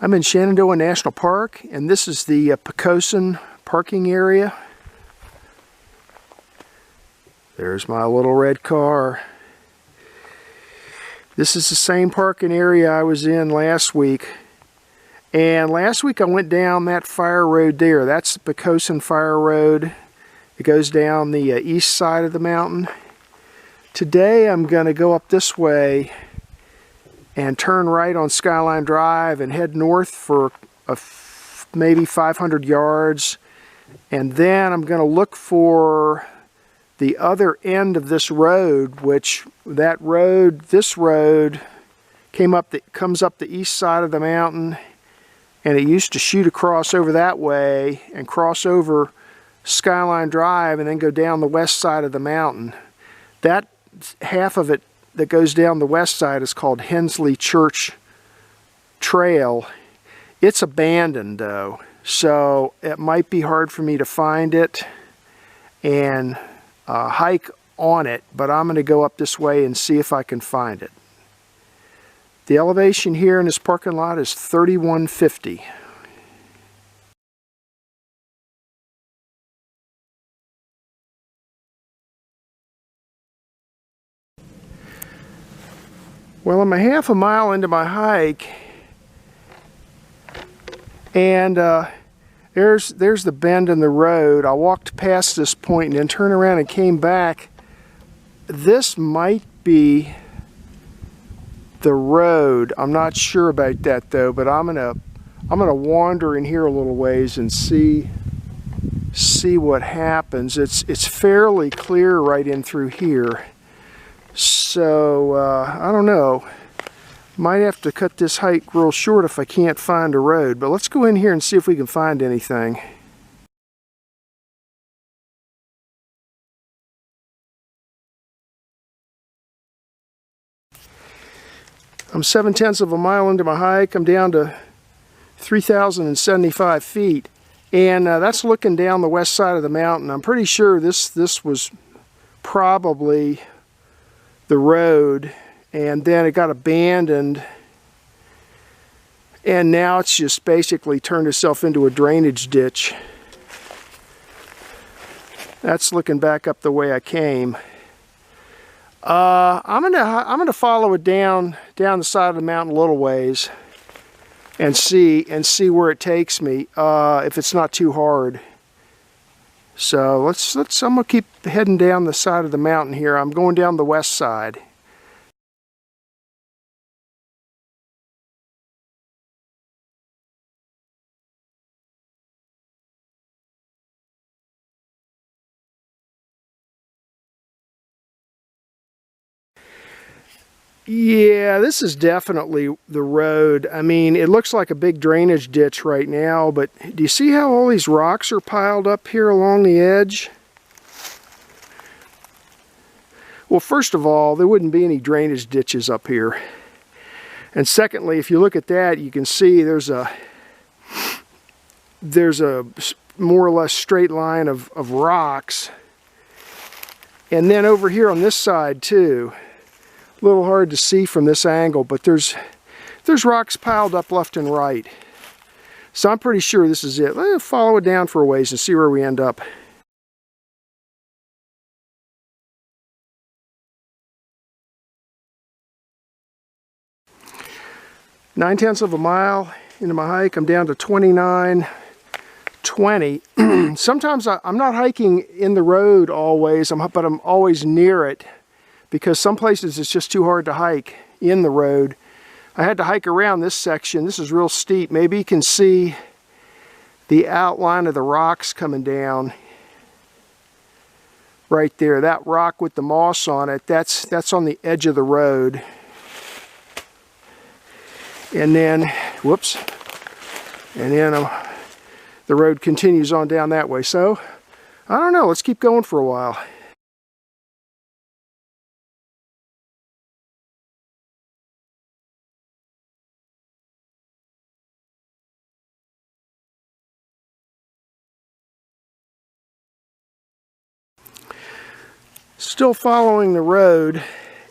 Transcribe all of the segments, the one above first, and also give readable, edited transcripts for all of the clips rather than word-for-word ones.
I'm in Shenandoah National Park, and this is the Pocosin parking area. There's my little red car. This is the same parking area I was in last week. And last week I went down that fire road there. That's the Pocosin Fire Road. It goes down the east side of the mountain. Today I'm going to go up this way and turn right on Skyline Drive and head north for maybe 500 yards. And then I'm going to look for the other end of this road, which this road comes up the east side of the mountain, and it used to shoot across over that way and cross over Skyline Drive and then go down the west side of the mountain. That half of it that goes down the west side is called Hensley Church Trail. It's abandoned though, so it might be hard for me to find it and hike on it, but I'm going to go up this way and see if I can find it. The elevation here in this parking lot is 3150. Well, I'm a half a mile into my hike, and there's the bend in the road. I walked past this point and then turned around and came back. This might be the road. I'm not sure about that though, but I'm gonna wander in here a little ways and see what happens. It's fairly clear right in through here. So, I don't know. Might have to cut this hike real short if I can't find a road. But let's go in here and see if we can find anything. I'm 7/10 of a mile into my hike. I'm down to 3,075 feet. And that's looking down the west side of the mountain. I'm pretty sure this was probably the road, and then it got abandoned, and now it's just basically turned itself into a drainage ditch. That's looking back up the way I came. I'm gonna follow it down the side of the mountain a little ways and see where it takes me, if it's not too hard. So I'm gonna keep heading down the side of the mountain here. I'm going down the west side. Yeah, this is definitely the road. I mean, it looks like a big drainage ditch right now, but do you see how all these rocks are piled up here along the edge? Well, first of all, there wouldn't be any drainage ditches up here. And secondly, if you look at that, you can see there's a more or less straight line of rocks. And then over here on this side too, a little hard to see from this angle, but there's rocks piled up left and right. So I'm pretty sure this is it. Let's follow it down for a ways and see where we end up. Nine-tenths of a mile into my hike. I'm down to 29:20. Sometimes I'm not hiking in the road always, but I'm always near it, because some places it's just too hard to hike in the road. I had to hike around this section. This is real steep. Maybe you can see the outline of the rocks coming down right there. That rock with the moss on it, that's on the edge of the road. And then, whoops, and then the road continues on down that way. So, I don't know, let's keep going for a while. Still following the road,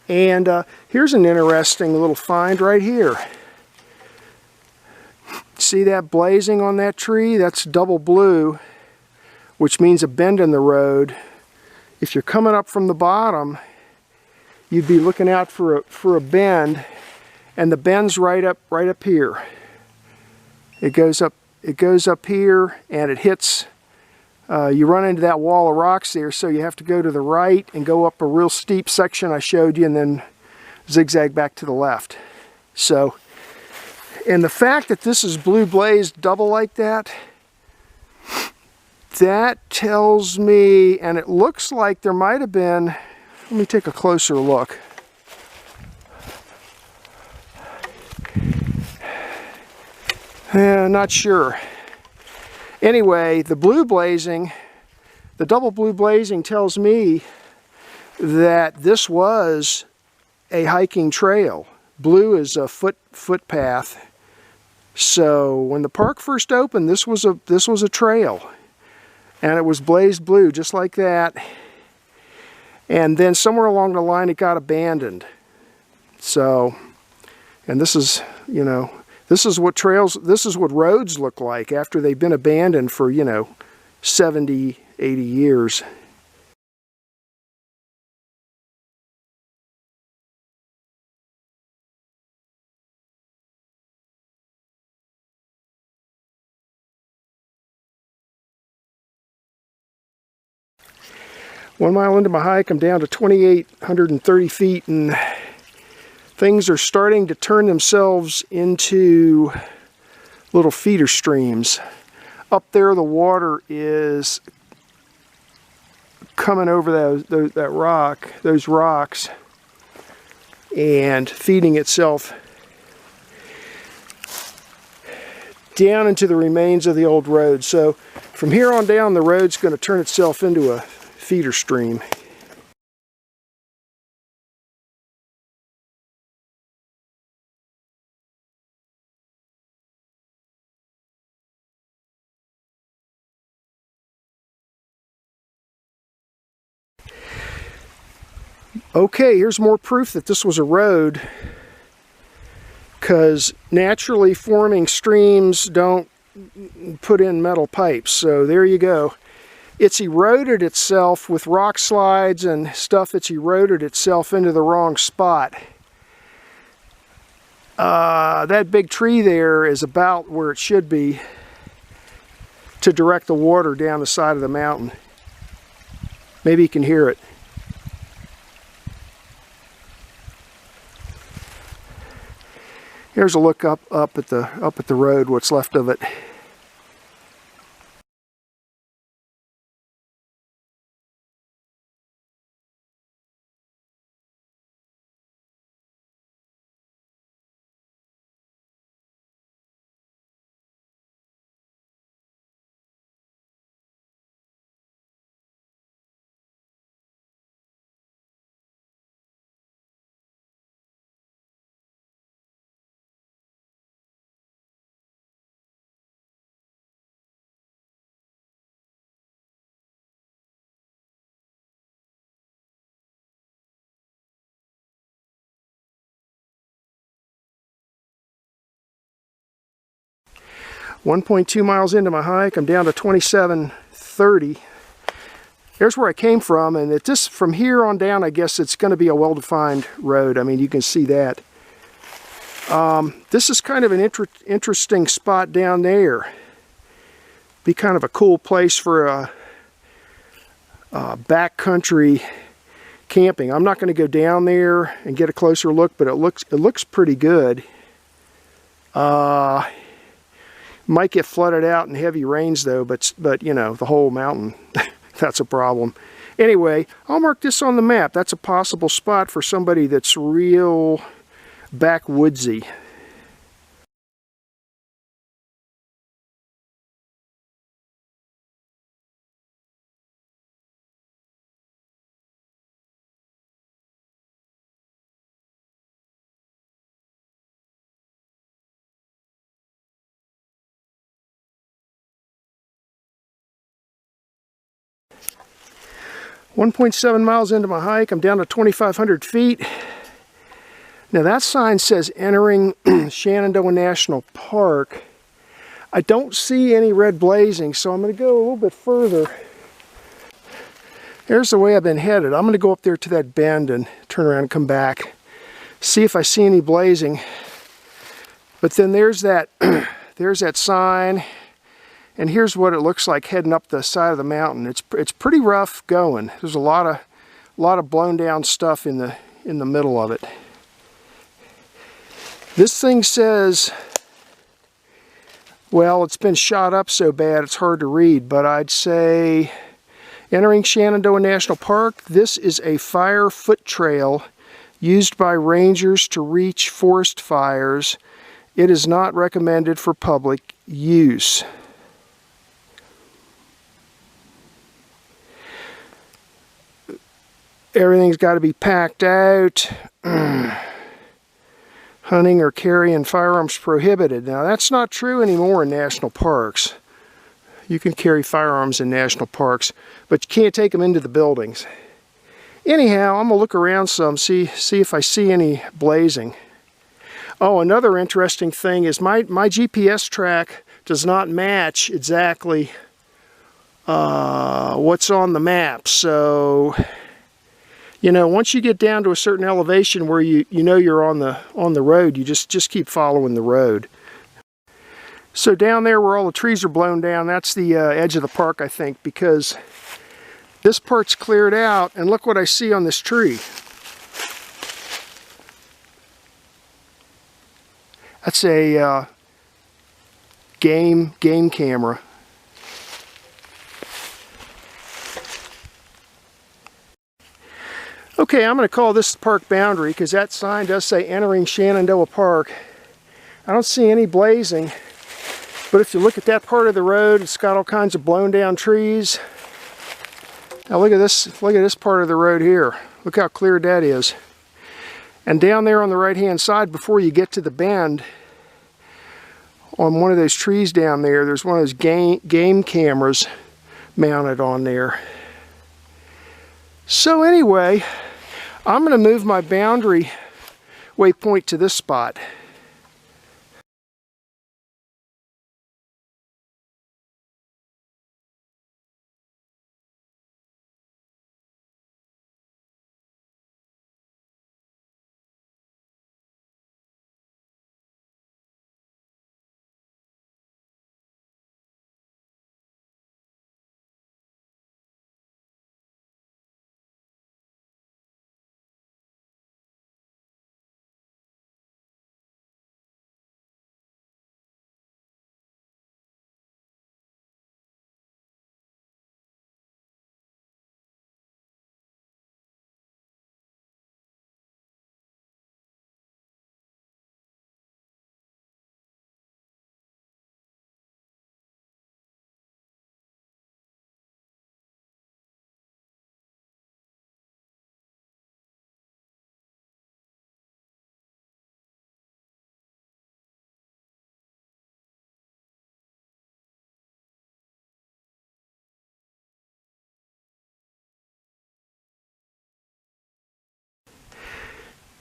and here's an interesting little find right here. See that blazing on that tree? That's double blue, which means a bend in the road. If you're coming up from the bottom, you'd be looking out for a bend, and the bend's right up here. It goes up here, and it hits. You run into that wall of rocks there, so you have to go to the right and go up a real steep section I showed you, and then zigzag back to the left. So, and the fact that this is blue blazed double like that, that tells me, and it looks like there might have been, let me take a closer look. Not sure. Anyway, the blue blazing, the double blue blazing tells me that this was a hiking trail. Blue is a footpath. So when the park first opened, this was a trail, and it was blazed blue just like that. And then somewhere along the line, it got abandoned. So, and this is, you know, this is what roads look like after they've been abandoned for, you know, 70, 80 years. One mile into my hike, I'm down to 2,830 feet, and things are starting to turn themselves into little feeder streams. Up there, the water is coming over those rocks, and feeding itself down into the remains of the old road. So from here on down, the road's going to turn itself into a feeder stream. Okay, here's more proof that this was a road, because naturally forming streams don't put in metal pipes. So there you go. It's eroded itself with rock slides and stuff that's eroded itself into the wrong spot. That big tree there is about where it should be to direct the water down the side of the mountain. Maybe you can hear it. Here's a look up at the road, what's left of it. .2 miles into my hike, I'm down to 2730. There's where I came from, and from here on down, I guess it's going to be a well-defined road. I mean, you can see that. This is kind of an interesting spot down there. Be kind of a cool place for a backcountry camping. I'm not going to go down there and get a closer look, but it looks pretty good. Might get flooded out in heavy rains though, but you know, the whole mountain, that's a problem. Anyway, I'll mark this on the map. That's a possible spot for somebody that's real backwoodsy. .7 miles into my hike, I'm down to 2,500 feet. Now that sign says entering Shenandoah National Park. I don't see any red blazing, so I'm going to go a little bit further. Here's the way I've been headed. I'm going to go up there to that bend and turn around and come back. See if I see any blazing. But then there's that there's that sign, and here's what it looks like heading up the side of the mountain. It's pretty rough going. There's a lot of blown down stuff in the middle of it. This thing says, well, it's been shot up so bad it's hard to read, but I'd say entering Shenandoah National Park, this is a fire foot trail used by rangers to reach forest fires. It is not recommended for public use. Everything's got to be packed out. Hunting or carrying firearms prohibited. Now that's not true anymore in national parks. You can carry firearms in national parks, but you can't take them into the buildings. Anyhow, I'm going to look around some, see if I see any blazing. Oh, another interesting thing is my GPS track does not match exactly what's on the map. So, you know, once you get down to a certain elevation where you know you're on the road, you just keep following the road. So down there where all the trees are blown down, that's the edge of the park, I think, because this part's cleared out, and look what I see on this tree. That's a game camera. Okay, I'm going to call this the park boundary because that sign does say entering Shenandoah Park. I don't see any blazing, but if you look at that part of the road, it's got all kinds of blown down trees. Now look at this part of the road here. Look how cleared that is. And down there on the right hand side, before you get to the bend, on one of those trees down there, there's one of those game cameras mounted on there. So anyway, I'm going to move my boundary waypoint to this spot.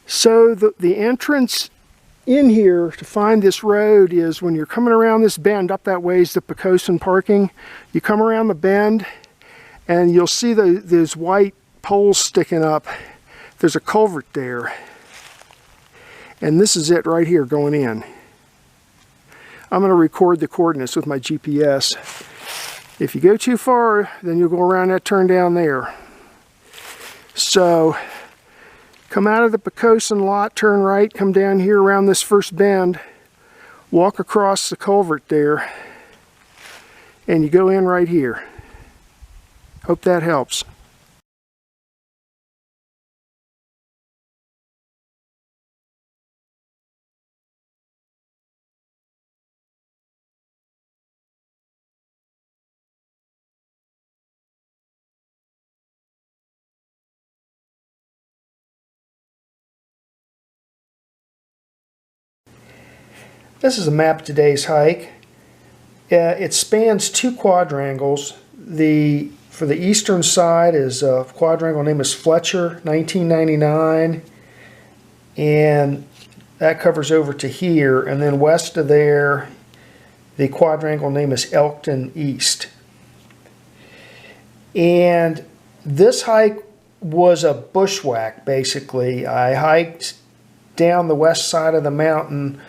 So the entrance in here to find this road is when you're coming around this bend. Up that way is the Pocosin parking. You come around the bend and you'll see those white poles sticking up. There's a culvert there. And this is it right here going in. I'm going to record the coordinates with my GPS. If you go too far, then you'll go around that turn down there. So come out of the Pocosin lot, turn right, come down here around this first bend, walk across the culvert there, and you go in right here. Hope that helps. This is a map of today's hike. It spans two quadrangles. For the eastern side is a quadrangle named as Fletcher, 1999, and that covers over to here. And then west of there, The quadrangle name is Elkton East. And this hike was a bushwhack, basically. I hiked down the west side of the mountain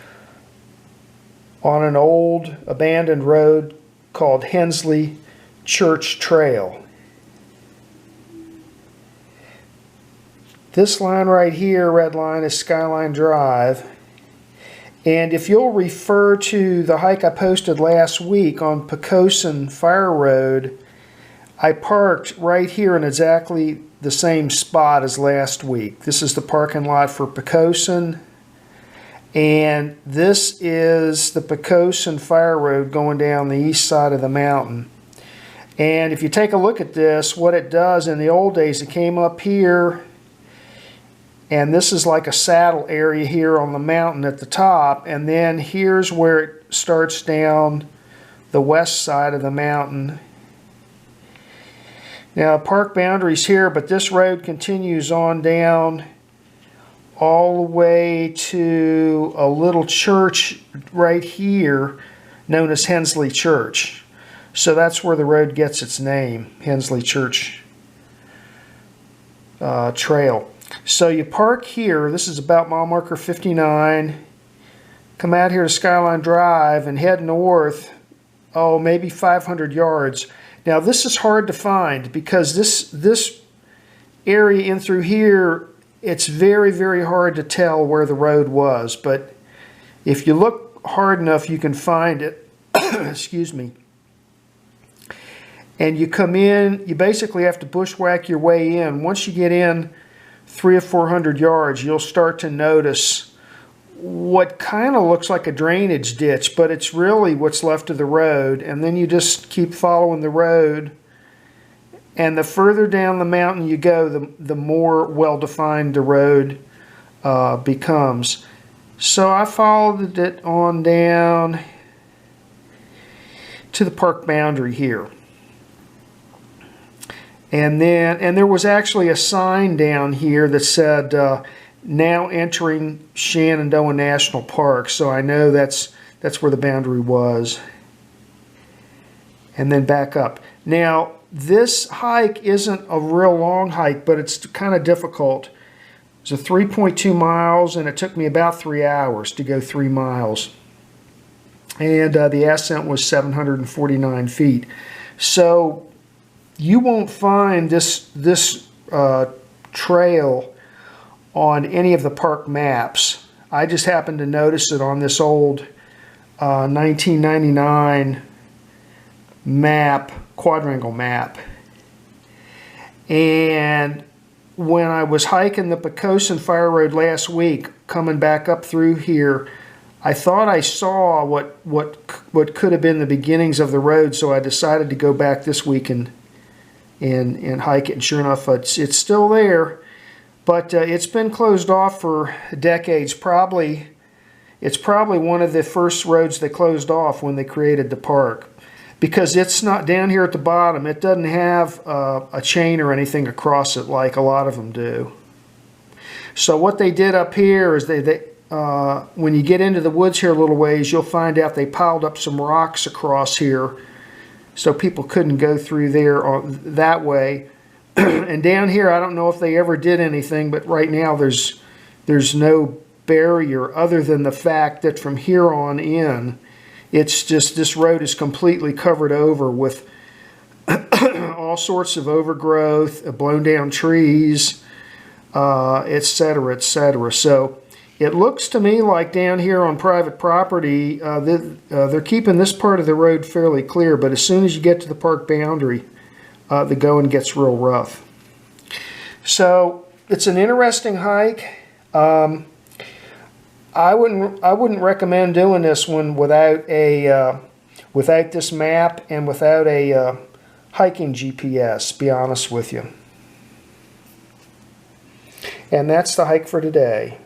on an old abandoned road called Hensley Church Trail. This line right here, red line, is Skyline Drive. And if you'll refer to the hike I posted last week on Pocosin Fire Road, I parked right here in exactly the same spot as last week. This is the parking lot for Pocosin. And this is the Pocosin Fire Road going down the east side of the mountain. And if you take a look at this, what it does in the old days, it came up here, and this is like a saddle area here on the mountain at the top, and then here's where it starts down the west side of the mountain. Now, park boundaries here, but this road continues on down all the way to a little church right here known as Hensley Church. So that's where the road gets its name, Hensley Church Trail. So you park here. This is about mile marker 59. Come out here to Skyline Drive and head north, oh, maybe 500 yards. Now this is hard to find because this area in through here, it's very, very hard to tell where the road was. But if you look hard enough, you can find it. Excuse me. And you come in, you basically have to bushwhack your way in. Once you get in 300 or 400 yards, you'll start to notice what kind of looks like a drainage ditch, but it's really what's left of the road. And then you just keep following the road, and the further down the mountain you go, the more well-defined the road becomes. So I followed it on down to the park boundary here. And there was actually a sign down here that said, now entering Shenandoah National Park. So I know that's where the boundary was. And then back up. Now, this hike isn't a real long hike, but it's kind of difficult. It's a 3.2 miles, and it took me about 3 hours to go 3 miles. And the ascent was 749 feet. So you won't find this trail on any of the park maps. I just happened to notice it on this old 1999 map, quadrangle map. And when I was hiking the Pocosin Fire Road last week, coming back up through here, I thought I saw what could have been the beginnings of the road, so I decided to go back this week and hike it. And sure enough, it's still there, but it's been closed off for decades. It's probably one of the first roads they closed off when they created the park, because it's not down here at the bottom. It doesn't have a chain or anything across it like a lot of them do. So what they did up here is when you get into the woods here a little ways, you'll find out they piled up some rocks across here so people couldn't go through there that way. And down here, I don't know if they ever did anything, but right now there's no barrier other than the fact that from here on in, it's just, this road is completely covered over with all sorts of overgrowth, blown down trees, etc., etc. So it looks to me like down here on private property, they're keeping this part of the road fairly clear, but as soon as you get to the park boundary, the going gets real rough. So it's an interesting hike. I wouldn't recommend doing this one without this map and without a hiking GPS, be honest with you. And that's the hike for today.